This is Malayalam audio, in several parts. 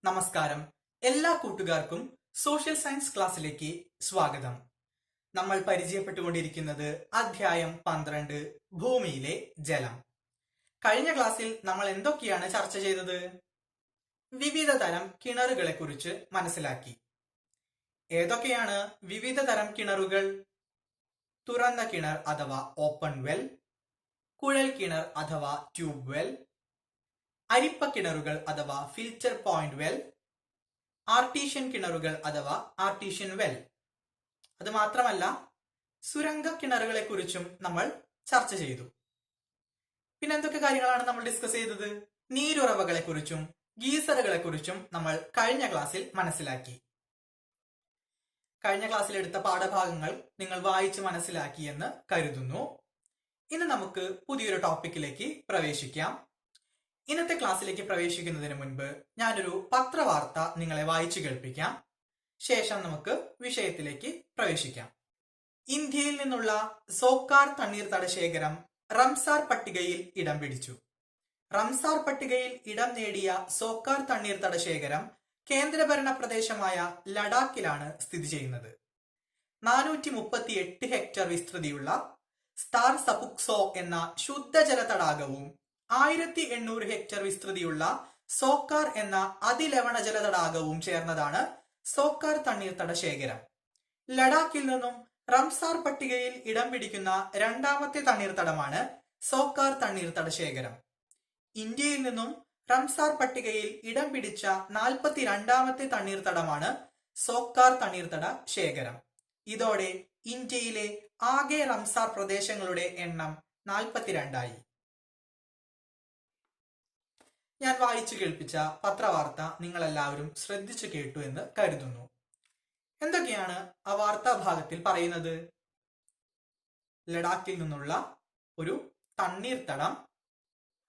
നമസ്കാരം. എല്ലാ കൂട്ടുകാർക്കും സോഷ്യൽ സയൻസ് ക്ലാസ്സിലേക്ക് സ്വാഗതം. നമ്മൾ പരിചയപ്പെട്ടുകൊണ്ടിരിക്കുന്നത് അധ്യായം 12 ഭൂമിയിലെ ജലം. കഴിഞ്ഞ ക്ലാസ്സിൽ നമ്മൾ എന്തൊക്കെയാണ് ചർച്ച ചെയ്തത്? വിവിധ തരം കിണറുകളെ കുറിച്ച് മനസ്സിലാക്കി. ഏതൊക്കെയാണ് വിവിധ തരം കിണറുകൾ? തുറന്ന കിണർ അഥവാ ഓപ്പൺ വെൽ, കുഴൽ കിണർ അഥവാ ട്യൂബ് വെൽ, അരിപ്പ കിണറുകൾ അഥവാ ഫിൽറ്റർ പോയിന്റ് വെൽ, ആർട്ടീഷ്യൻ കിണറുകൾ അഥവാ ആർട്ടീഷ്യൻ വെൽ. അത് മാത്രമല്ല, സുരംഗ കിണറുകളെ കുറിച്ചും നമ്മൾ ചർച്ച ചെയ്തു. പിന്നെ എന്തൊക്കെ കാര്യങ്ങളാണ് നമ്മൾ ഡിസ്കസ് ചെയ്തത്? നീരുറവകളെ കുറിച്ചും ഗീസറുകളെ കുറിച്ചും നമ്മൾ കഴിഞ്ഞ ക്ലാസ്സിൽ മനസ്സിലാക്കി. കഴിഞ്ഞ ക്ലാസ്സിൽ എടുത്ത പാഠഭാഗങ്ങൾ നിങ്ങൾ വായിച്ച് മനസ്സിലാക്കിയെന്ന് കരുതുന്നു. ഇന്ന് നമുക്ക് പുതിയൊരു ടോപ്പിക്കിലേക്ക് പ്രവേശിക്കാം. ഇന്നത്തെ ക്ലാസ്സിലേക്ക് പ്രവേശിക്കുന്നതിന് മുൻപ് ഞാനൊരു പത്രവാർത്ത നിങ്ങളെ വായിച്ചു കേൾപ്പിക്കാം. ശേഷം നമുക്ക് വിഷയത്തിലേക്ക് പ്രവേശിക്കാം. ഇന്ത്യയിൽ നിന്നുള്ള സോക്കാർ തണ്ണീർത്തട ശേഖരം റംസാർ പട്ടികയിൽ ഇടം പിടിച്ചു. റംസാർ പട്ടികയിൽ ഇടം നേടിയ സോക്കാർ തണ്ണീർത്തട ശേഖരം കേന്ദ്രഭരണ പ്രദേശമായ ലഡാക്കിലാണ് സ്ഥിതി ചെയ്യുന്നത്. 438 ഹെക്ടർ വിസ്തൃതിയുള്ള സ്റ്റാർ സപുക്സോ എന്ന ശുദ്ധജല തടാകവും 1800 ഹെക്ടർ വിസ്തൃതിയുള്ള സോക്കാർ എന്ന അതിലവണ ജല തടാകവും ചേർന്നതാണ് സോക്കാർ തണ്ണീർത്തട ശേഖരം. ലഡാക്കിൽ നിന്നും റംസാർ പട്ടികയിൽ ഇടം പിടിക്കുന്ന രണ്ടാമത്തെ തണ്ണീർത്തടമാണ് സോക്കാർ തണ്ണീർത്തട ശേഖരം. ഇന്ത്യയിൽ നിന്നും റംസാർ പട്ടികയിൽ ഇടം പിടിച്ച 42ാമത്തെ തണ്ണീർത്തടമാണ് സോക്കാർ തണ്ണീർത്തട ശേഖരം. ഇതോടെ ഇന്ത്യയിലെ ആകെ റംസാർ പ്രദേശങ്ങളുടെ എണ്ണം 42ആയി. ഞാൻ വായിച്ചു കേൾപ്പിച്ച പത്രവാർത്ത നിങ്ങൾ എല്ലാവരും ശ്രദ്ധിച്ചു കേട്ടു എന്ന് കരുതുന്നു. എന്തൊക്കെയാണ് ആ വാർത്താ ഭാഗത്തിൽ പറയുന്നത്? ലഡാക്കിൽ നിന്നുള്ള ഒരു തണ്ണീർത്തടം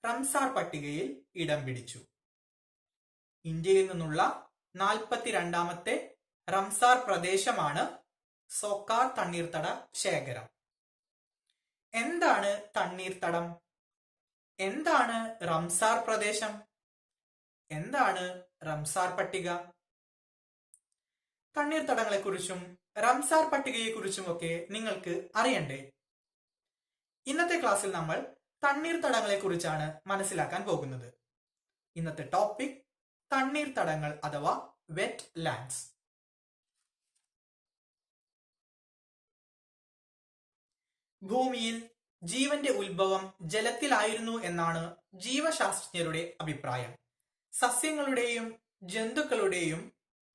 റംസാർ പട്ടികയിൽ ഇടം പിടിച്ചു. ഇന്ത്യയിൽ നിന്നുള്ള 42ാമത്തെ റംസാർ പ്രദേശമാണ് സോക്കാർ തണ്ണീർത്തട ശേഖരം. എന്താണ് തണ്ണീർത്തടം? എന്താണ് റംസാർ പ്രദേശം? എന്താണ് റംസാർ പട്ടിക? തണ്ണീർത്തടങ്ങളെ കുറിച്ചും റംസാർ പട്ടികയെ കുറിച്ചുമൊക്കെ നിങ്ങൾക്ക് അറിയണ്ടേ? ഇന്നത്തെ ക്ലാസ്സിൽ നമ്മൾ തണ്ണീർത്തടങ്ങളെ കുറിച്ചാണ് മനസ്സിലാക്കാൻ പോകുന്നത്. ഇന്നത്തെ ടോപ്പിക് തണ്ണീർത്തടങ്ങൾ അഥവാ വെറ്റ് ലാൻഡ്സ്. ഭൂമിയിൽ ജീവന്റെ ഉത്ഭവം ജലത്തിലായിരുന്നു എന്നാണ് ജീവശാസ്ത്രജ്ഞരുടെ അഭിപ്രായം. സസ്യങ്ങളുടെയും ജന്തുക്കളുടെയും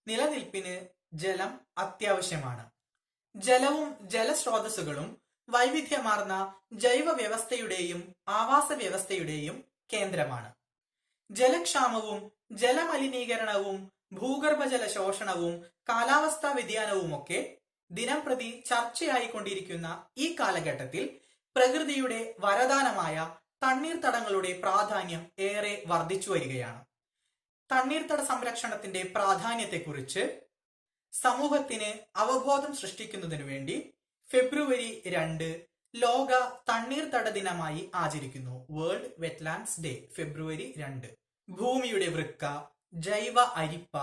നിലനിൽപ്പിന് ജലം അത്യാവശ്യമാണ്. ജലവും ജലസ്രോതസ്സുകളും വൈവിധ്യമാർന്ന ജൈവ വ്യവസ്ഥയുടെയും ആവാസ വ്യവസ്ഥയുടെയും കേന്ദ്രമാണ്. ജലക്ഷാമവും ജലമലിനീകരണവും ഭൂഗർഭജല ശോഷണവും കാലാവസ്ഥാ വ്യതിയാനവുമൊക്കെ ദിനംപ്രതി ചർച്ചയായിക്കൊണ്ടിരിക്കുന്ന ഈ കാലഘട്ടത്തിൽ പ്രകൃതിയുടെ വരദാനമായ തണ്ണീർത്തടങ്ങളുടെ പ്രാധാന്യം ഏറെ വർദ്ധിച്ചു വരികയാണ്. തണ്ണീർത്തട സംരക്ഷണത്തിന്റെ പ്രാധാന്യത്തെക്കുറിച്ച് സമൂഹത്തിന് അവബോധം സൃഷ്ടിക്കുന്നതിനു വേണ്ടി ഫെബ്രുവരി 2 ലോക തണ്ണീർത്തട ദിനമായി ആചരിക്കുന്നു. വേൾഡ് വെറ്റ്ലാൻഡ്സ് ഡേ ഫെബ്രുവരി 2. ഭൂമിയുടെ വൃക്ക, ജൈവ അരിപ്പ,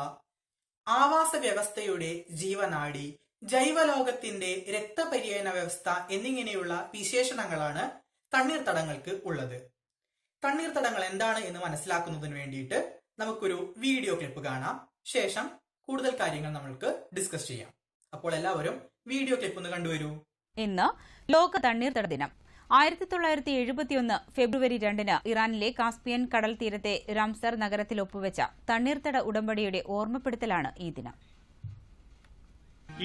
ആവാസ വ്യവസ്ഥയുടെ ജീവനാഡി, ജൈവലോകത്തിന്റെ രക്തപര്യന വ്യവസ്ഥ എന്നിങ്ങനെയുള്ള വിശേഷണങ്ങളാണ് തണ്ണീർത്തടങ്ങൾക്ക് ഉള്ളത്. തണ്ണീർത്തടങ്ങൾ എന്താണ് എന്ന് മനസ്സിലാക്കുന്നതിന് വേണ്ടിയിട്ട് നമുക്കൊരു വീഡിയോ ക്ലിപ്പ് കാണാം. ശേഷം കൂടുതൽ കാര്യങ്ങൾ നമ്മൾക്ക് ഡിസ്കസ് ചെയ്യാം. അപ്പോൾ എല്ലാവരും വീഡിയോ ക്ലിപ്പ് ഒന്ന് കണ്ടുവരൂ. ഇന്ന് ലോക തണ്ണീർത്തട ദിനം. 1971 ഫെബ്രുവരി 2 ഇറാനിലെ കാസ്പിയൻ കടൽ തീരത്തെ റംസർ നഗരത്തിൽ ഒപ്പുവെച്ച തണ്ണീർത്തട ഉടമ്പടിയുടെ ഓർമ്മപ്പെടുത്തലാണ് ഈ ദിനം.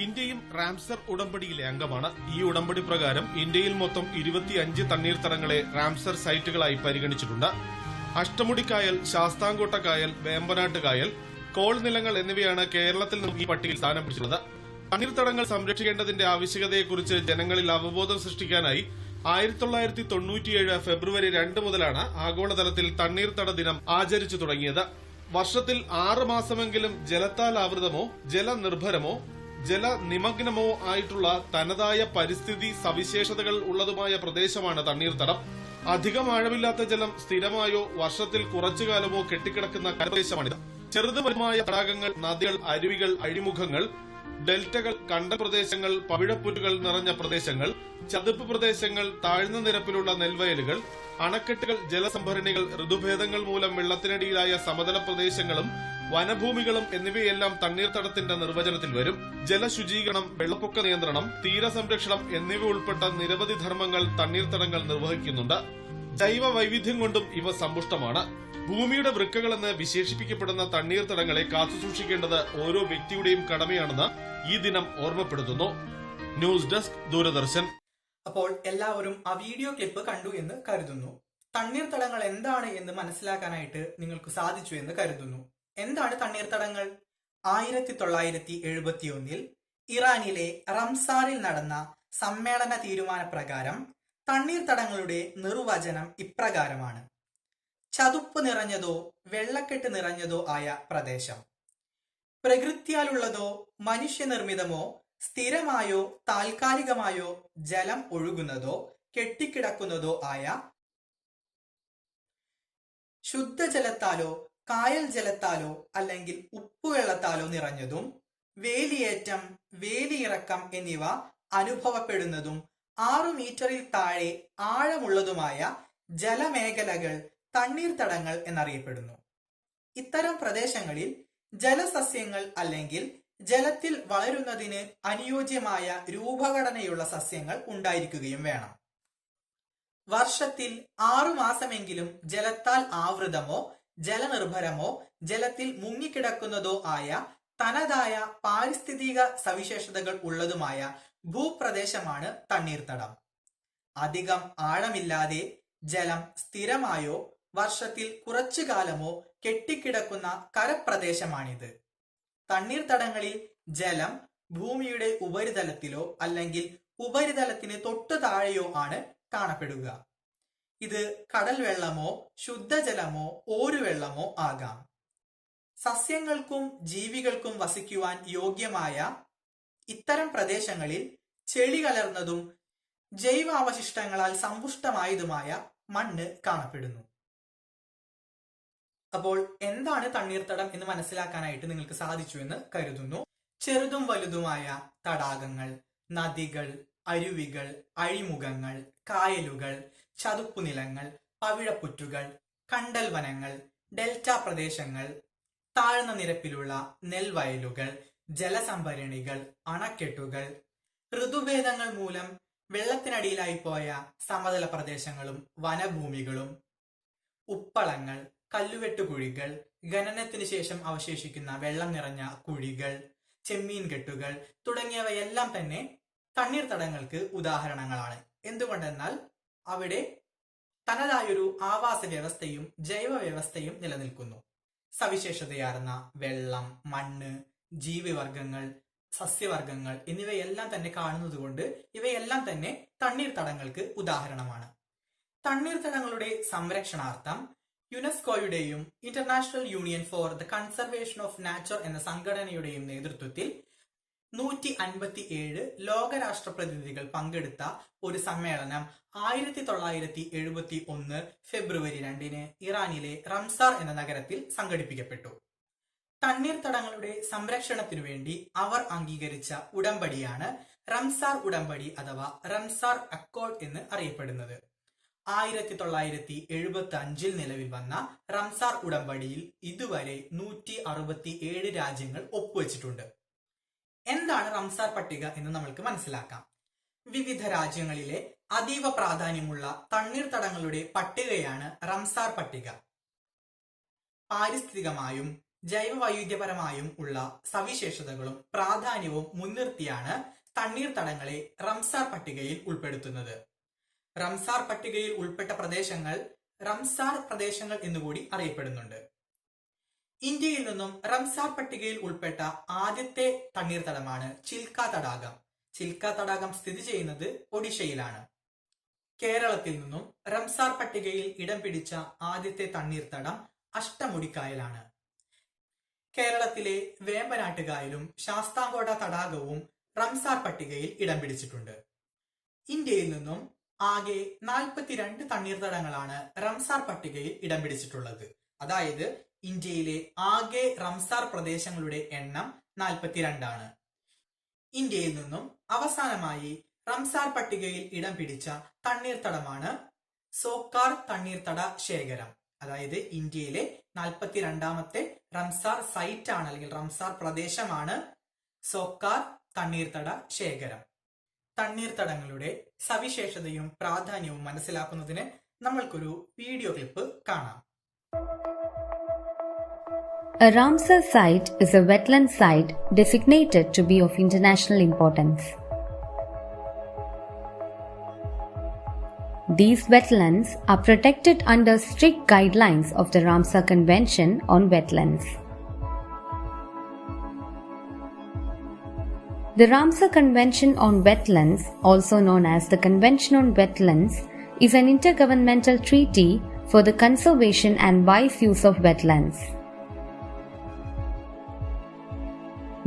ഇന്ത്യയും റാംസർ ഉടമ്പടിയിലെ അംഗമാണ്. ഈ ഉടമ്പടി പ്രകാരം ഇന്ത്യയിൽ മൊത്തം 25 തണ്ണീർത്തടങ്ങളെ റാംസർ സൈറ്റുകളായി പരിഗണിച്ചിട്ടുണ്ട്. അഷ്ടമുടിക്കായൽ, ശാസ്താംകോട്ട കായൽ, വേമ്പനാട്ട് കായൽ, കോൾ നിലങ്ങൾ എന്നിവയാണ് കേരളത്തിൽ നിന്നും ഈ പട്ടികയിൽ സ്ഥാനം പിടിച്ചിട്ടുള്ളത്. തണ്ണീർത്തടങ്ങൾ സംരക്ഷിക്കേണ്ടതിന്റെ ആവശ്യകതയെക്കുറിച്ച് ജനങ്ങളിൽ അവബോധം സൃഷ്ടിക്കാനായി 1997 ഫെബ്രുവരി 2 മുതലാണ് ആഗോളതലത്തിൽ തണ്ണീർത്തട ദിനം ആചരിച്ചു തുടങ്ങിയത്. വർഷത്തിൽ 6 മാസമെങ്കിലും ജലത്താൽ ആവൃതമോ ജലനിർഭരമോ ജലനിമഗ്നമോ ആയിട്ടുള്ള തനതായ പരിസ്ഥിതി സവിശേഷതകൾ ഉള്ളതുമായ പ്രദേശമാണ് തണ്ണീർത്തടം. അധികം ആഴമില്ലാത്ത ജലം സ്ഥിരമായോ വർഷത്തിൽ കുറച്ചുകാലമോ കെട്ടിക്കിടക്കുന്ന കരപ്രദേശമാണിത്. ചെറുതുവലുതുമായ തടാകങ്ങൾ, നദികൾ, അരുവികൾ, അഴിമുഖങ്ങൾ, ഡെൽറ്റകൾ, കണ്ടൽ പ്രദേശങ്ങൾ, പവിഴപ്പുറ്റുകൾ നിറഞ്ഞ പ്രദേശങ്ങൾ, ചതുപ്പ് പ്രദേശങ്ങൾ, താഴ്ന്ന നിരപ്പിലുള്ള നെൽവയലുകൾ, അണക്കെട്ടുകൾ, ജലസംഭരണികൾ, ഋതുഭേദങ്ങൾ മൂലം വെള്ളത്തിനടിയിലായ സമതല പ്രദേശങ്ങളും വനഭൂമികളും എന്നിവയെല്ലാം തണ്ണീർത്തടത്തിന്റെ നിർവചനത്തിൽ വരും. ജലശുചീകരണം, വെള്ളപ്പൊക്ക നിയന്ത്രണം, തീരസംരക്ഷണം എന്നിവ ഉൾപ്പെട്ട നിരവധി ധർമ്മങ്ങൾ തണ്ണീർത്തടങ്ങൾ നിർവഹിക്കുന്നുണ്ട്. ജൈവ വൈവിധ്യം കൊണ്ടും ഇവ സമ്പുഷ്ടമാണ്. ഭൂമിയുടെ വൃക്കകളെന്ന് വിശേഷിപ്പിക്കപ്പെടുന്ന തണ്ണീർത്തടങ്ങളെ കാത്തുസൂക്ഷിക്കേണ്ടത് ഓരോ വ്യക്തിയുടെയും കടമയാണെന്ന് ഈ ദിനം ഓർമ്മപ്പെടുത്തുന്നു. News desk, Doordarshan. അപ്പോൾ എല്ലാവരും ആ വീഡിയോ ക്ലിപ്പ് കണ്ടു എന്ന് കരുതുന്നു. തണ്ണീർത്തടങ്ങൾ എന്താണ് എന്ന് മനസ്സിലാക്കാനായിട്ട് നിങ്ങൾക്ക് സാധിച്ചു എന്ന് കരുതുന്നു. എന്താണ് തണ്ണീർത്തടങ്ങൾ? 1971 ഇറാനിലെ റംസാറിൽ നടന്ന സമ്മേളന തീരുമാനപ്രകാരം തണ്ണീർത്തടങ്ങളുടെ നിർവചനം ഇപ്രകാരമാണ്: ചതുപ്പ് നിറഞ്ഞതോ വെള്ളക്കെട്ട് നിറഞ്ഞതോ ആയ പ്രദേശം, പ്രകൃത്യാലുള്ളതോ മനുഷ്യനിർമ്മിതമോ സ്ഥിരമായോ താൽക്കാലികമായോ ജലം ഒഴുകുന്നതോ കെട്ടിക്കിടക്കുന്നതോ ആയ ശുദ്ധജലത്താലോ കായൽ ജലത്താലോ അല്ലെങ്കിൽ ഉപ്പുവെള്ളത്താലോ നിറഞ്ഞതും വേലിയേറ്റം, വേലിയിറക്കം എന്നിവ അനുഭവപ്പെടുന്നതും 6 മീറ്ററിൽ താഴെ ആഴമുള്ളതുമായ ജലമേഖലകൾ തണ്ണീർത്തടങ്ങൾ എന്നറിയപ്പെടുന്നു. ഇത്തരം പ്രദേശങ്ങളിൽ ജലസസ്യങ്ങൾ അല്ലെങ്കിൽ ജലത്തിൽ വളരുന്നതിന് അനുയോജ്യമായ രൂപഘടനയുള്ള സസ്യങ്ങൾ ഉണ്ടായിരിക്കുകയും വേണം. വർഷത്തിൽ 6 മാസമെങ്കിലും ജലത്താൽ ആവൃതമോ ജലനിർഭരമോ ജലത്തിൽ മുങ്ങിക്കിടക്കുന്നതോ ആയ തനതായ പാരിസ്ഥിതിക സവിശേഷതകൾ ഉള്ളതുമായ ഭൂപ്രദേശമാണ് തണ്ണീർത്തടം. അധികം ആഴമില്ലാതെ ജലം സ്ഥിരമായോ വർഷത്തിൽ കുറച്ചു കാലമോ കെട്ടിക്കിടക്കുന്ന കരപ്രദേശമാണിത്. തണ്ണീർത്തടങ്ങളിൽ ജലം ഭൂമിയുടെ ഉപരിതലത്തിലോ അല്ലെങ്കിൽ ഉപരിതലത്തിന് തൊട്ടു താഴെയോ ആണ് കാണപ്പെടുക. ഇത് കടൽ വെള്ളമോ ശുദ്ധജലമോ ഓരുവെള്ളമോ ആകാം. സസ്യങ്ങൾക്കും ജീവികൾക്കും വസിക്കുവാൻ യോഗ്യമായ ഇത്തരം പ്രദേശങ്ങളിൽ ചെളി കലർന്നതും ജൈവാവശിഷ്ടങ്ങളാൽ സമ്പുഷ്ടമായതുമായ മണ്ണ് കാണപ്പെടുന്നു. അപ്പോൾ എന്താണ് തണ്ണീർത്തടം എന്ന് മനസ്സിലാക്കാനായിട്ട് നിങ്ങൾക്ക് സാധിച്ചു എന്ന് കരുതുന്നു. ചെറുതും വലുതുമായ തടാകങ്ങൾ, നദികൾ, അരുവികൾ, അഴിമുഖങ്ങൾ, കായലുകൾ, ചതുപ്പുനിലങ്ങൾ, പവിഴപ്പുറ്റുകൾ, കണ്ടൽ വനങ്ങൾ, ഡെൽറ്റ പ്രദേശങ്ങൾ, താഴ്ന്ന നിരപ്പിലുള്ള നെൽവയലുകൾ, ജലസംഭരണികൾ, അണക്കെട്ടുകൾ, ഋതുഭേദങ്ങൾ മൂലം വെള്ളത്തിനടിയിലായി പോയ സമതല പ്രദേശങ്ങളും വനഭൂമികളും, ഉപ്പളങ്ങൾ, കല്ലുവെട്ടുകുഴികൾ, ഖനനത്തിന് ശേഷം അവശേഷിക്കുന്ന വെള്ളം നിറഞ്ഞ കുഴികൾ, ചെമ്മീൻ കെട്ടുകൾ തുടങ്ങിയവയെല്ലാം തന്നെ തണ്ണീർത്തടങ്ങൾക്ക് ഉദാഹരണങ്ങളാണ്. എന്തുകൊണ്ടെന്നാൽ അവിടെ തനതായൊരു ആവാസ വ്യവസ്ഥയും ജൈവ വ്യവസ്ഥയും നിലനിൽക്കുന്നു. സവിശേഷതയാർന്ന വെള്ളം, മണ്ണ്, ജീവിവർഗങ്ങൾ, സസ്യവർഗങ്ങൾ എന്നിവയെല്ലാം തന്നെ കാണുന്നത് കൊണ്ട് ഇവയെല്ലാം തന്നെ തണ്ണീർത്തടങ്ങൾക്ക് ഉദാഹരണമാണ്. തണ്ണീർത്തടങ്ങളുടെ സംരക്ഷണാർത്ഥം യുനെസ്കോയുടെയും international union for the conservation of nature എന്ന സംഘടനയുടെയും നേതൃത്വത്തിൽ 157 ലോകരാഷ്ട്ര പ്രതിനിധികൾ പങ്കെടുത്ത ഒരു സമ്മേളനം 1971 ഫെബ്രുവരി 2 ഇറാനിലെ റംസാർ എന്ന നഗരത്തിൽ സംഘടിപ്പിക്കപ്പെട്ടു. തണ്ണീർത്തടങ്ങളുടെ സംരക്ഷണത്തിനു വേണ്ടി അവർ അംഗീകരിച്ച ഉടമ്പടിയാണ് റംസാർ ഉടമ്പടി അഥവാ റംസാർ അക്കോർഡ് എന്ന് അറിയപ്പെടുന്നത്. 1975 നിലവിൽ വന്ന റംസാർ ഉടമ്പടിയിൽ ഇതുവരെ 167 രാജ്യങ്ങൾ ഒപ്പുവെച്ചിട്ടുണ്ട്. എന്താണ് റംസാർ പട്ടിക എന്ന് നമ്മൾക്ക് മനസ്സിലാക്കാം. വിവിധ രാജ്യങ്ങളിലെ അതീവ പ്രാധാന്യമുള്ള തണ്ണീർത്തടങ്ങളുടെ പട്ടികയാണ് റംസാർ പട്ടിക. പാരിസ്ഥിതികമായും ജൈവ വൈവിധ്യപരമായും ഉള്ള സവിശേഷതകളും പ്രാധാന്യവും മുൻനിർത്തിയാണ് തണ്ണീർത്തടങ്ങളെ റംസാർ പട്ടികയിൽ ഉൾപ്പെടുത്തുന്നത്. റംസാർ പട്ടികയിൽ ഉൾപ്പെട്ട പ്രദേശങ്ങൾ റംസാർ പ്രദേശങ്ങൾ എന്നുകൂടി അറിയപ്പെടുന്നുണ്ട്. ഇന്ത്യയിൽ നിന്നും റംസാർ പട്ടികയിൽ ഉൾപ്പെട്ട ആദ്യത്തെ തണ്ണീർത്തടമാണ് ചിൽക്ക തടാകം. ചിൽക്ക തടാകം സ്ഥിതി ചെയ്യുന്നത് ഒഡീഷയിലാണ്. കേരളത്തിൽ നിന്നും റംസാർ പട്ടികയിൽ ഇടം പിടിച്ച ആദ്യത്തെ തണ്ണീർത്തടം അഷ്ടമുടിക്കായലാണ്. കേരളത്തിലെ വേമ്പനാട്ടുകായലും ശാസ്താംകോട്ട തടാകവും റംസാർ പട്ടികയിൽ ഇടം പിടിച്ചിട്ടുണ്ട്. ഇന്ത്യയിൽ നിന്നും ആകെ 42 തണ്ണീർത്തടങ്ങളാണ് റംസാർ പട്ടികയിൽ ഇടം പിടിച്ചിട്ടുള്ളത്. അതായത് ഇന്ത്യയിലെ ആകെ റംസാർ പ്രദേശങ്ങളുടെ എണ്ണം 42 ഇന്ത്യയിൽ നിന്നും അവസാനമായി റംസാർ പട്ടികയിൽ ഇടം പിടിച്ച തണ്ണീർത്തടമാണ് സോക്കാർ തണ്ണീർത്തട ശേഖരം. അതായത് ഇന്ത്യയിലെ 42ാമത്തെ റംസാർ സൈറ്റ് ആണ്, അല്ലെങ്കിൽ റംസാർ പ്രദേശമാണ് സോക്കാർ തണ്ണീർത്തട ശേഖരം. തണ്ണീർത്തടങ്ങളുടെ സവിശേഷതയും പ്രാധാന്യവും മനസ്സിലാക്കുന്നതിന് നമ്മൾക്കൊരു വീഡിയോ ക്ലിപ്പ് കാണാം. A Ramsar site is a wetland site designated to be of international importance. These wetlands are protected under strict guidelines of the Ramsar Convention on Wetlands. The Ramsar Convention on Wetlands, also known as the Convention on Wetlands, is an intergovernmental treaty for the conservation and wise use of wetlands.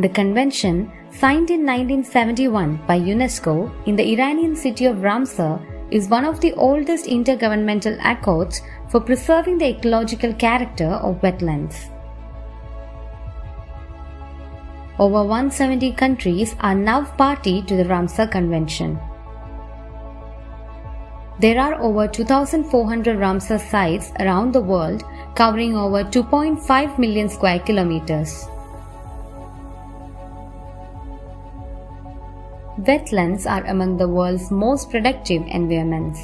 The convention, signed in 1971 by UNESCO in the Iranian city of Ramsar, is one of the oldest intergovernmental accords for preserving the ecological character of wetlands. Over 170 countries are now party to the Ramsar Convention. There are over 2,400 Ramsar sites around the world, covering over 2.5 million square kilometers. Wetlands are among the world's most productive environments.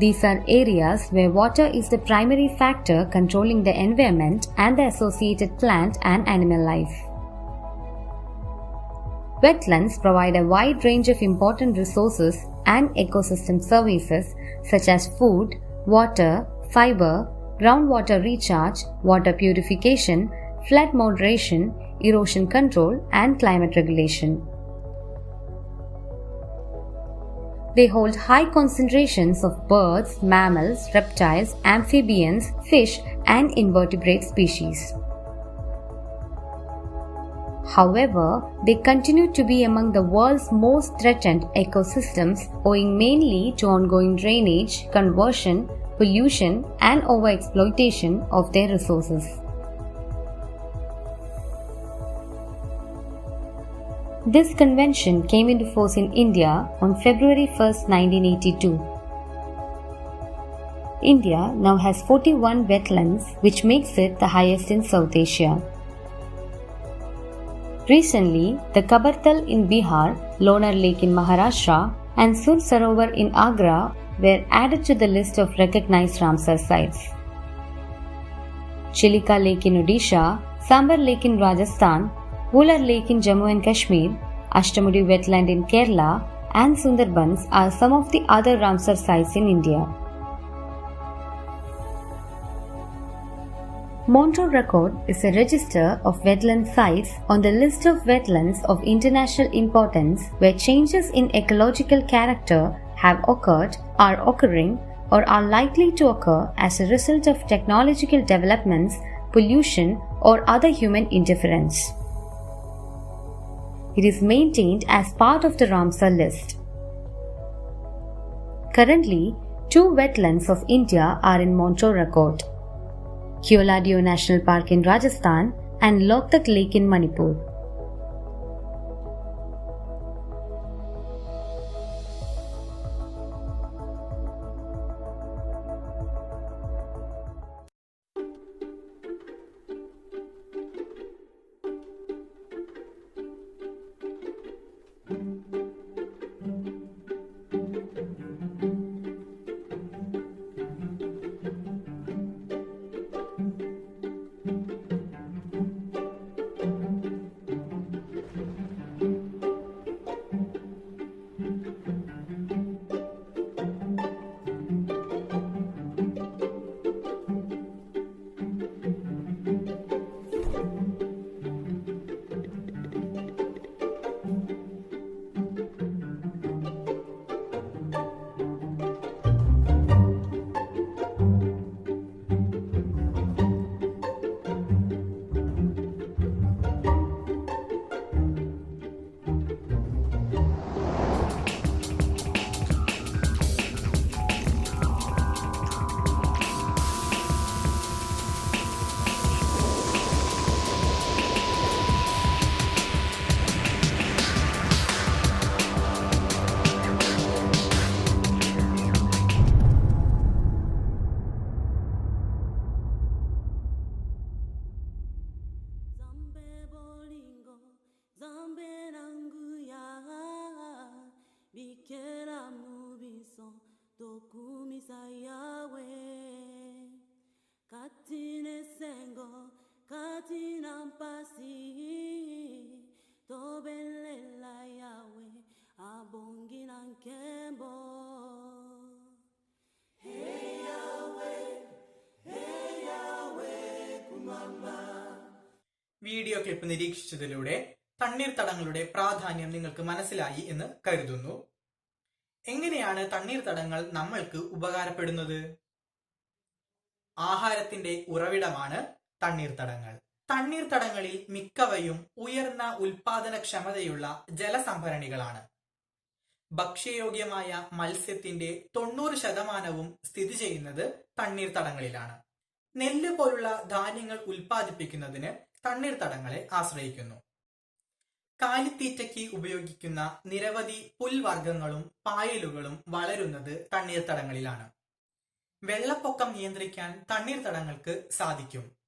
These are areas where water is the primary factor controlling the environment and the associated plant and animal life. Wetlands provide a wide range of important resources and ecosystem services such as food, water, fiber, groundwater recharge, water purification, flood moderation, erosion control, and climate regulation. They hold high concentrations of birds, mammals, reptiles, amphibians, fish, and invertebrate species. However, they continue to be among the world's most threatened ecosystems owing mainly to ongoing drainage, conversion, pollution, and overexploitation of their resources. This convention came into force in India on February 1, 1982. India now has 41 wetlands, which makes it the highest in South Asia. Recently, the Kabartal in Bihar, Lonar Lake in Maharashtra, and Sur Sarovar in Agra were added to the list of recognized Ramsar sites. Chilika Lake in Odisha, Sambar Lake in Rajasthan, Wular Lake in Jammu and Kashmir, Ashtamudi Wetland in Kerala, and Sundarbans are some of the other Ramsar sites in India. Montreux Record is a register of wetland sites on the list of wetlands of international importance where changes in ecological character have occurred, are occurring, or are likely to occur as a result of technological developments, pollution, or other human interference. It is maintained as part of the Ramsar list. Currently, 2 wetlands of India are in Montreux Record: Keoladeo National Park in Rajasthan and Loktak Lake in Manipur. pasi tobelela yawe abongi na nkembo. Hey Yahweh kumama. Video clip നിരീക്ഷിച്ചതിലൂടെ തണ്ണീർത്തടങ്ങളുടെ പ്രാധാന്യം നിങ്ങൾക്ക് മനസ്സിലായി എന്ന് കരുതുന്നു. എങ്ങനെയാണ് തണ്ണീർത്തടങ്ങൾ നമ്മൾക്ക് ഉപകാരപ്പെടുന്നത്? ആഹാരത്തിന്റെ ഉറവിടമാണ് തണ്ണീർത്തടങ്ങൾ. തണ്ണീർത്തടങ്ങളിൽ മിക്കവയും ഉയർന്ന ഉൽപാദനക്ഷമതയുള്ള ജലസംഭരണികളാണ്. ഭക്ഷ്യയോഗ്യമായ മത്സ്യത്തിന്റെ 90% സ്ഥിതി ചെയ്യുന്നത് തണ്ണീർത്തടങ്ങളിലാണ്. നെല്ല് പോലുള്ള ധാന്യങ്ങൾ ഉൽപ്പാദിപ്പിക്കുന്നതിന് തണ്ണീർത്തടങ്ങളെ ആശ്രയിക്കുന്നു. കാലിത്തീറ്റയ്ക്ക് ഉപയോഗിക്കുന്ന നിരവധി പുൽവർഗ്ഗങ്ങളും പായലുകളും വളരുന്നത് തണ്ണീർത്തടങ്ങളിലാണ്. വെള്ളപ്പൊക്കം നിയന്ത്രിക്കാൻ തണ്ണീർത്തടങ്ങൾക്ക് സാധിക്കും.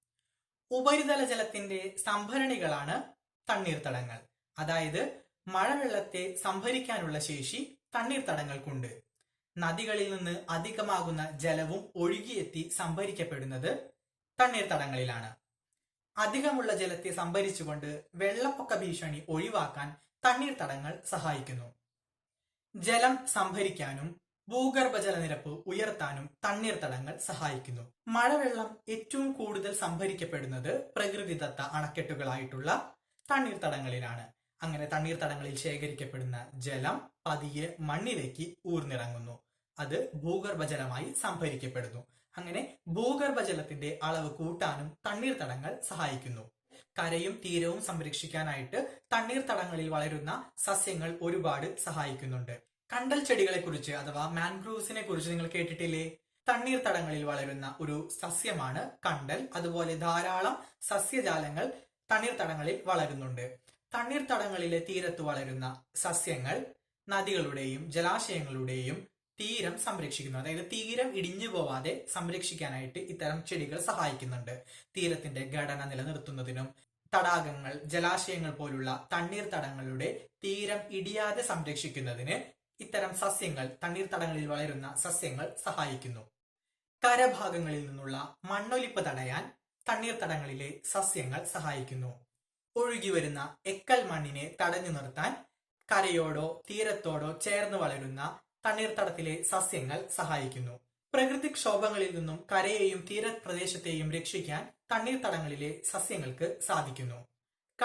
ഉപരിതല ജലത്തിന്റെ സംഭരണികളാണ് തണ്ണീർത്തടങ്ങൾ. അതായത് മഴവെള്ളത്തെ സംഭരിക്കാനുള്ള ശേഷി തണ്ണീർത്തടങ്ങൾക്കുണ്ട്. നദികളിൽ നിന്ന് അധികമാകുന്ന ജലവും ഒഴുകിയെത്തി സംഭരിക്കപ്പെടുന്നത് തണ്ണീർത്തടങ്ങളിലാണ്. അധികമുള്ള ജലത്തെ സംഭരിച്ചുകൊണ്ട് വെള്ളപ്പൊക്ക ഭീഷണി ഒഴിവാക്കാൻ തണ്ണീർത്തടങ്ങൾ സഹായിക്കുന്നു. ജലം സംഭരിക്കാനും ഭൂഗർഭജലനിരപ്പ് ഉയർത്താനും തണ്ണീർത്തടങ്ങൾ സഹായിക്കുന്നു. മഴവെള്ളം ഏറ്റവും കൂടുതൽ സംഭരിക്കപ്പെടുന്നത് പ്രകൃതിദത്ത അണക്കെട്ടുകളായിട്ടുള്ള തണ്ണീർത്തടങ്ങളിലാണ്. അങ്ങനെ തണ്ണീർത്തടങ്ങളിൽ ശേഖരിക്കപ്പെടുന്ന ജലം പതിയെ മണ്ണിലേക്ക് ഊർന്നിറങ്ങുന്നു. അത് ഭൂഗർഭജലമായി സംഭരിക്കപ്പെടുന്നു. അങ്ങനെ ഭൂഗർഭജലത്തിന്റെ അളവ് കൂട്ടാനും തണ്ണീർത്തടങ്ങൾ സഹായിക്കുന്നു. കരയും തീരവും സംരക്ഷിക്കാനായിട്ട് തണ്ണീർത്തടങ്ങളിൽ വളരുന്ന സസ്യങ്ങൾ ഒരുപാട് സഹായിക്കുന്നുണ്ട്. കണ്ടൽ ചെടികളെ കുറിച്ച് അഥവാ മാൻഗ്രൂവ്സിനെ കുറിച്ച് നിങ്ങൾ കേട്ടിട്ടില്ലേ? തണ്ണീർത്തടങ്ങളിൽ വളരുന്ന ഒരു സസ്യമാണ് കണ്ടൽ. അതുപോലെ ധാരാളം സസ്യജാലങ്ങൾ തണ്ണീർത്തടങ്ങളിൽ വളരുന്നുണ്ട്. തണ്ണീർത്തടങ്ങളിലെ തീരത്ത് വളരുന്ന സസ്യങ്ങൾ നദികളുടെയും ജലാശയങ്ങളുടെയും തീരം സംരക്ഷിക്കുന്നു. അതായത് തീരം ഇടിഞ്ഞു പോവാതെ സംരക്ഷിക്കാനായിട്ട് ഇത്തരം ചെടികൾ സഹായിക്കുന്നുണ്ട്. തീരത്തിന്റെ ഘടന നിലനിർത്തുന്നതിനും തടാകങ്ങൾ, ജലാശയങ്ങൾ പോലുള്ള തണ്ണീർത്തടങ്ങളുടെ തീരം ഇടിയാതെ സംരക്ഷിക്കുന്നതിന് ഇത്തരം സസ്യങ്ങൾ, തണ്ണീർത്തടങ്ങളിൽ വളരുന്ന സസ്യങ്ങൾ സഹായിക്കുന്നു. കരഭാഗങ്ങളിൽ നിന്നുള്ള മണ്ണൊലിപ്പ് തടയാൻ തണ്ണീർത്തടങ്ങളിലെ സസ്യങ്ങൾ സഹായിക്കുന്നു. ഒഴുകിവരുന്ന എക്കൽ മണ്ണിനെ തടഞ്ഞു നിർത്താൻ കരയോടോ തീരത്തോടോ ചേർന്ന് വളരുന്ന തണ്ണീർത്തടത്തിലെ സസ്യങ്ങൾ സഹായിക്കുന്നു. പ്രകൃതിക്ഷോഭങ്ങളിൽ നിന്നും കരയെയും തീരപ്രദേശത്തെയും രക്ഷിക്കാൻ തണ്ണീർത്തടങ്ങളിലെ സസ്യങ്ങൾക്ക് സാധിക്കുന്നു.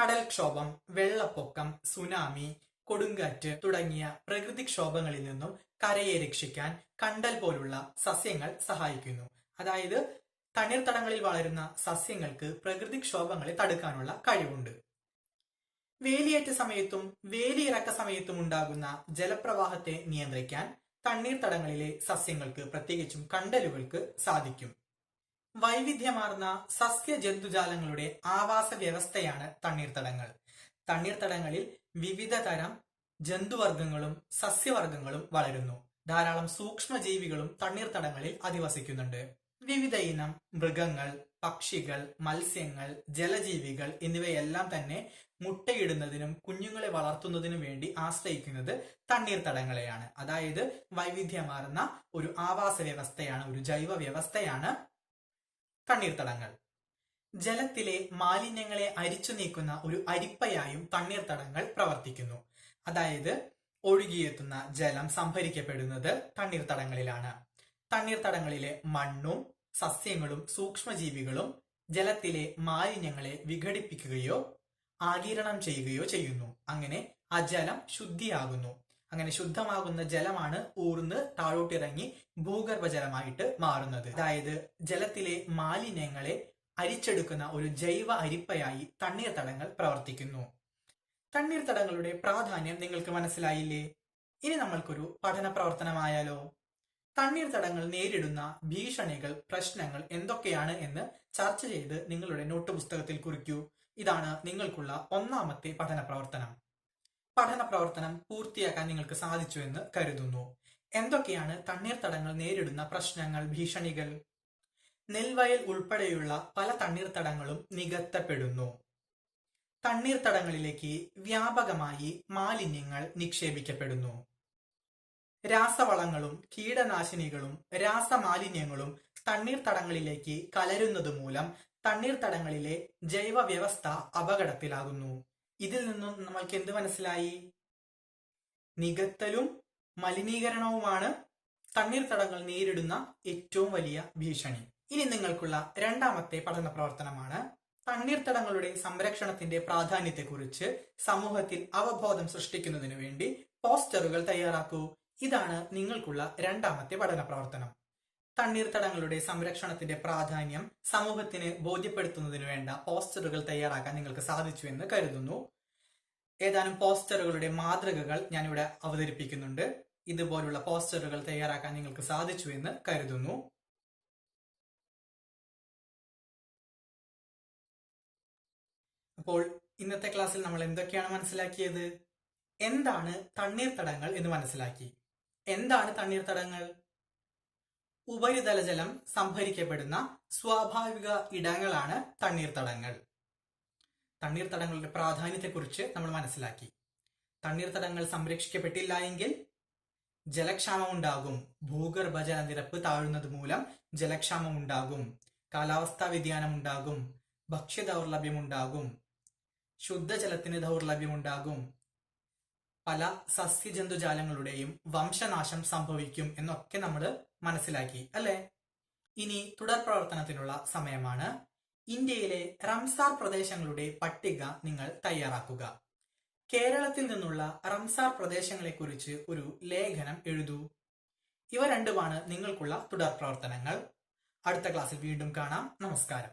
കടൽക്ഷോഭം, വെള്ളപ്പൊക്കം, സുനാമി, കൊടുങ്കാറ്റ് തുടങ്ങിയ പ്രകൃതിക്ഷോഭങ്ങളിൽ നിന്നും കരയെ രക്ഷിക്കാൻ കണ്ടൽ പോലുള്ള സസ്യങ്ങൾ സഹായിക്കുന്നു. അതായത് തണ്ണീർത്തടങ്ങളിൽ വളരുന്ന സസ്യങ്ങൾക്ക് പ്രകൃതിക്ഷോഭങ്ങളെ തടുക്കാനുള്ള കഴിവുണ്ട്. വേലിയേറ്റ സമയത്തും വേലിയിറക്ക സമയത്തും ഉണ്ടാകുന്ന ജലപ്രവാഹത്തെ നിയന്ത്രിക്കാൻ തണ്ണീർത്തടങ്ങളിലെ സസ്യങ്ങൾക്ക്, പ്രത്യേകിച്ചും കണ്ടലുകൾക്ക് സാധിക്കും. വൈവിധ്യമാർന്ന സസ്യജന്തുജാലങ്ങളുടെ ആവാസ വ്യവസ്ഥയാണ് തണ്ണീർത്തടങ്ങൾ. തണ്ണീർത്തടങ്ങളിൽ വിവിധ തരം ജന്തുവർഗങ്ങളും സസ്യവർഗങ്ങളും വളരുന്നു. ധാരാളം സൂക്ഷ്മജീവികളും തണ്ണീർത്തടങ്ങളിൽ അധിവസിക്കുന്നുണ്ട്. വിവിധ ഇനം മൃഗങ്ങൾ, പക്ഷികൾ, മത്സ്യങ്ങൾ, ജലജീവികൾ എന്നിവയെല്ലാം തന്നെ മുട്ടയിടുന്നതിനും കുഞ്ഞുങ്ങളെ വളർത്തുന്നതിനും വേണ്ടി ആശ്രയിക്കുന്നത് തണ്ണീർത്തടങ്ങളെയാണ്. അതായത് വൈവിധ്യമാർന്ന ഒരു ആവാസ വ്യവസ്ഥയാണ്, ഒരു ജൈവ വ്യവസ്ഥയാണ് തണ്ണീർത്തടങ്ങൾ. ജലത്തിലെ മാലിന്യങ്ങളെ അരിച്ചു നീക്കുന്ന ഒരു അരിപ്പയായും തണ്ണീർത്തടങ്ങൾ പ്രവർത്തിക്കുന്നു. അതായത് ഒഴുകിയെത്തുന്ന ജലം സംഭരിക്കപ്പെടുന്നത് തണ്ണീർത്തടങ്ങളിലാണ്. തണ്ണീർത്തടങ്ങളിലെ മണ്ണും സസ്യങ്ങളും സൂക്ഷ്മജീവികളും ജലത്തിലെ മാലിന്യങ്ങളെ വിഘടിപ്പിക്കുകയോ ആഗിരണം ചെയ്യുകയോ ചെയ്യുന്നു. അങ്ങനെ ആ ജലം ശുദ്ധിയാകുന്നു. അങ്ങനെ ശുദ്ധമാകുന്ന ജലമാണ് ഊർന്ന് താഴോട്ടിറങ്ങി ഭൂഗർഭജലമായിട്ട് മാറുന്നത്. അതായത് ജലത്തിലെ മാലിന്യങ്ങളെ അരിച്ചെടുക്കുന്ന ഒരു ജൈവ അരിപ്പയായി തണ്ണീർത്തടങ്ങൾ പ്രവർത്തിക്കുന്നു. തണ്ണീർത്തടങ്ങളുടെ പ്രാധാന്യം നിങ്ങൾക്ക് മനസ്സിലായില്ലേ? ഇനി നമ്മൾക്കൊരു പഠന പ്രവർത്തനമായാലോ? തണ്ണീർത്തടങ്ങൾ നേരിടുന്ന ഭീഷണികൾ, പ്രശ്നങ്ങൾ എന്തൊക്കെയാണ് എന്ന് ചർച്ച ചെയ്ത് നിങ്ങളുടെ നോട്ട് പുസ്തകത്തിൽ കുറിക്കൂ. ഇതാണ് നിങ്ങൾക്കുള്ള ഒന്നാമത്തെ പഠന പ്രവർത്തനം. പഠന പ്രവർത്തനം പൂർത്തിയാക്കാൻ നിങ്ങൾക്ക് സാധിച്ചു എന്ന് കരുതുന്നു. എന്തൊക്കെയാണ് തണ്ണീർത്തടങ്ങൾ നേരിടുന്ന പ്രശ്നങ്ങൾ, ഭീഷണികൾ? നെൽവയൽ ഉൾപ്പെടെയുള്ള പല തണ്ണീർത്തടങ്ങളും നികത്തപ്പെടുന്നു. തണ്ണീർത്തടങ്ങളിലേക്ക് വ്യാപകമായി മാലിന്യങ്ങൾ നിക്ഷേപിക്കപ്പെടുന്നു. രാസവളങ്ങളും കീടനാശിനികളും രാസമാലിന്യങ്ങളും തണ്ണീർത്തടങ്ങളിലേക്ക് കലരുന്നത് മൂലം തണ്ണീർത്തടങ്ങളിലെ ജൈവ വ്യവസ്ഥ അപകടത്തിലാകുന്നു. ഇതിൽ നിന്നും നമ്മൾക്ക് എന്ത് മനസ്സിലായി? നികത്തലും മലിനീകരണവുമാണ് തണ്ണീർത്തടങ്ങൾ നേരിടുന്ന ഏറ്റവും വലിയ ഭീഷണി. ഇനി നിങ്ങൾക്കുള്ള രണ്ടാമത്തെ പഠന പ്രവർത്തനമാണ് തണ്ണീർത്തടങ്ങളുടെ സംരക്ഷണത്തിന്റെ പ്രാധാന്യത്തെക്കുറിച്ച് സമൂഹത്തിൽ അവബോധം സൃഷ്ടിക്കുന്നതിന് വേണ്ടി പോസ്റ്ററുകൾ തയ്യാറാക്കൂ. ഇതാണ് നിങ്ങൾക്കുള്ള രണ്ടാമത്തെ പഠന പ്രവർത്തനം. തണ്ണീർത്തടങ്ങളുടെ സംരക്ഷണത്തിന്റെ പ്രാധാന്യം സമൂഹത്തിന് ബോധ്യപ്പെടുത്തുന്നതിന് വേണ്ട പോസ്റ്ററുകൾ തയ്യാറാക്കാൻ നിങ്ങൾക്ക് സാധിച്ചു എന്ന് കരുതുന്നു. ഏതാനും പോസ്റ്ററുകളുടെ മാതൃകകൾ ഞാനിവിടെ അവതരിപ്പിക്കുന്നുണ്ട്. ഇതുപോലുള്ള പോസ്റ്ററുകൾ തയ്യാറാക്കാൻ നിങ്ങൾക്ക് സാധിച്ചു എന്ന് കരുതുന്നു. അപ്പോൾ ഇന്നത്തെ ക്ലാസ്സിൽ നമ്മൾ എന്തൊക്കെയാണ് മനസ്സിലാക്കിയത്? എന്താണ് തണ്ണീർത്തടങ്ങൾ എന്ന് മനസ്സിലാക്കി. എന്താണ് തണ്ണീർത്തടങ്ങൾ? ഉപരിതല ജലം സംഭരിക്കപ്പെടുന്ന സ്വാഭാവിക ഇടങ്ങളാണ് തണ്ണീർത്തടങ്ങൾ. തണ്ണീർത്തടങ്ങളുടെ പ്രാധാന്യത്തെക്കുറിച്ച് നമ്മൾ മനസ്സിലാക്കി. തണ്ണീർത്തടങ്ങൾ സംരക്ഷിക്കപ്പെട്ടില്ല എങ്കിൽ ജലക്ഷാമം ഉണ്ടാകും. ഭൂഗർഭ ജലനിരപ്പ് താഴുന്നത് മൂലം ജലക്ഷാമം ഉണ്ടാകും. കാലാവസ്ഥാ വ്യതിയാനം ഉണ്ടാകും. ഭക്ഷ്യ ദൗർലഭ്യം ഉണ്ടാകും. ശുദ്ധജലത്തിന് ദൗർലഭ്യം ഉണ്ടാകും. പല സസ്യജന്തുജാലങ്ങളുടെയും വംശനാശം സംഭവിക്കും എന്നൊക്കെ നമ്മൾ മനസ്സിലാക്കി അല്ലെ? ഇനി തുടർ പ്രവർത്തനത്തിനുള്ള സമയമാണ്. ഇന്ത്യയിലെ റംസാർ പ്രദേശങ്ങളുടെ പട്ടിക നിങ്ങൾ തയ്യാറാക്കുക. കേരളത്തിൽ നിന്നുള്ള റംസാർ പ്രദേശങ്ങളെക്കുറിച്ച് ഒരു ലേഖനം എഴുതൂ. ഇവ രണ്ടുമാണ് നിങ്ങൾക്കുള്ള തുടർ പ്രവർത്തനങ്ങൾ. അടുത്ത ക്ലാസ്സിൽ വീണ്ടും കാണാം. നമസ്കാരം.